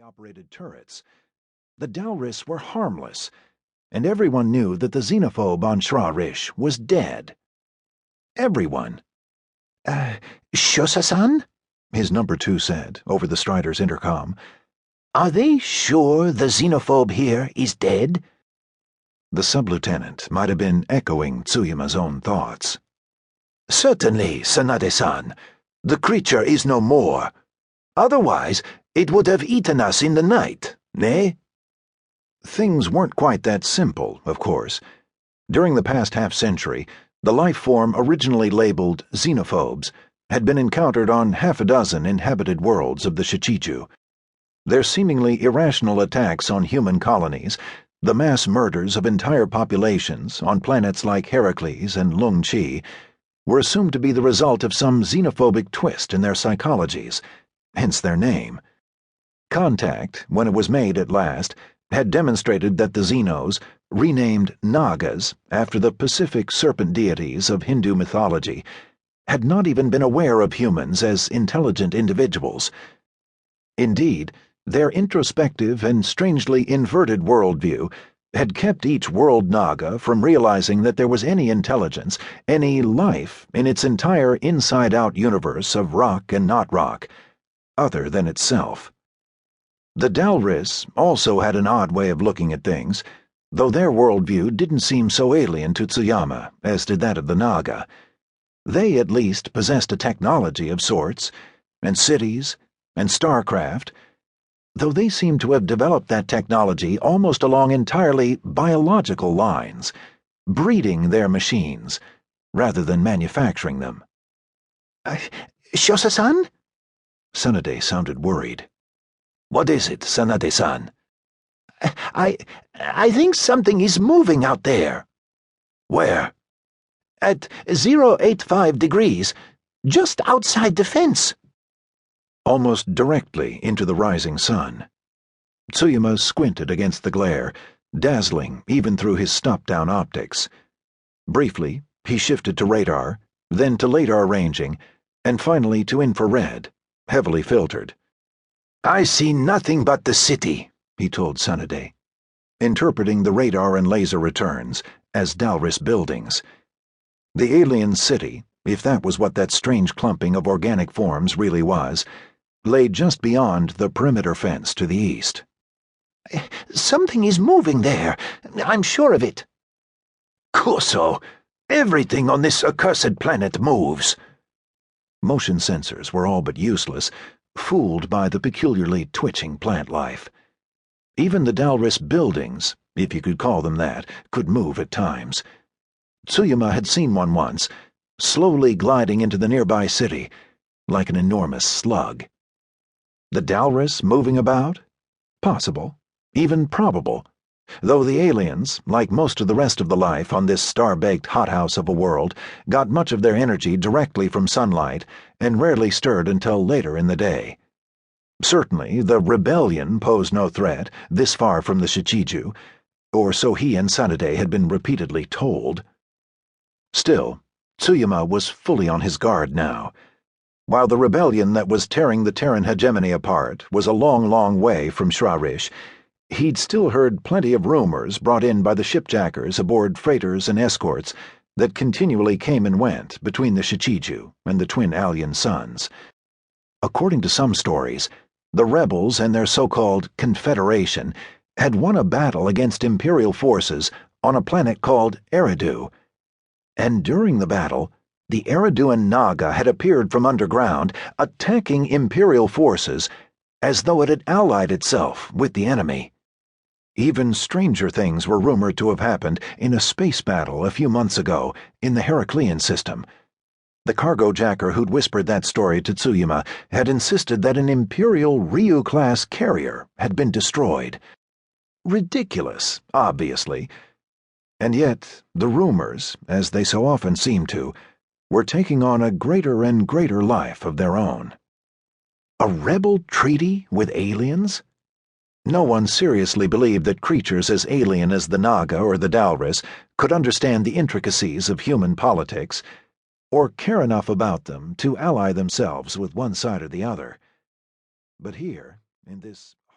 operated turrets. The DalRiss were harmless, and everyone knew that the xenophobe on Shra-Rish was dead. Everyone. Shosa-san? His number 2 said, over the Strider's intercom. Are they sure the xenophobe here is dead? The sub-lieutenant might have been echoing Tsuyima's own thoughts. Certainly, Sanade-san. The creature is no more. Otherwise, it would have eaten us in the night, nay? Things weren't quite that simple, of course. During the past half-century, the life form originally labeled xenophobes had been encountered on half a dozen inhabited worlds of the Shichiju. Their seemingly irrational attacks on human colonies, the mass murders of entire populations on planets like Herakles and Lung-Chi, were assumed to be the result of some xenophobic twist in their psychologies, hence their name. Contact, when it was made at last, had demonstrated that the Xenos, renamed Nagas after the Pacific serpent deities of Hindu mythology, had not even been aware of humans as intelligent individuals. Indeed, their introspective and strangely inverted worldview had kept each world Naga from realizing that there was any intelligence, any life in its entire inside-out universe of rock and not rock, other than itself. The DalRiss also had an odd way of looking at things, though their worldview didn't seem so alien to Tsuyama as did that of the Naga. They at least possessed a technology of sorts, and cities, and starcraft, though they seemed to have developed that technology almost along entirely biological lines, breeding their machines, rather than manufacturing them. Shosa-san? Sanade sounded worried. What is it, Sanade-san? I think something is moving out there. Where? At 085 degrees, just outside the fence. Almost directly into the rising sun. Tsuyama squinted against the glare, dazzling even through his stop-down optics. Briefly, he shifted to radar, then to LADAR ranging, and finally to infrared, heavily filtered. I see nothing but the city, he told Sanade, interpreting the radar and laser returns as DalRiss buildings. The alien city, if that was what that strange clumping of organic forms really was, lay just beyond the perimeter fence to the east. Something is moving there. I'm sure of it. Kuso, everything on this accursed planet moves. Motion sensors were all but useless, fooled by the peculiarly twitching plant life. Even the DalRiss buildings, if you could call them that, could move at times. Tsuyama had seen one once, slowly gliding into the nearby city, like an enormous slug. The DalRiss moving about? Possible, even probable, though the aliens, like most of the rest of the life on this star-baked hothouse of a world, got much of their energy directly from sunlight and rarely stirred until later in the day. Certainly, the rebellion posed no threat this far from the Shichiju, or so he and Sanade had been repeatedly told. Still, Tsuyama was fully on his guard now. While the rebellion that was tearing the Terran hegemony apart was a long, long way from Shra-Rish, he'd still heard plenty of rumors brought in by the shipjackers aboard freighters and escorts that continually came and went between the Shichiju and the twin alien suns. According to some stories, the rebels and their so-called Confederation had won a battle against Imperial forces on a planet called Eridu, and during the battle, the Eriduan Naga had appeared from underground, attacking Imperial forces as though it had allied itself with the enemy. Even stranger things were rumored to have happened in a space battle a few months ago in the Heraklean system. The cargo-jacker who'd whispered that story to Tsuyama had insisted that an Imperial Ryu-class carrier had been destroyed. Ridiculous, obviously. And yet, the rumors, as they so often seem to, were taking on a greater and greater life of their own. A rebel treaty with aliens? No one seriously believed that creatures as alien as the Naga or the DalRiss could understand the intricacies of human politics, or care enough about them to ally themselves with one side or the other. But here, in this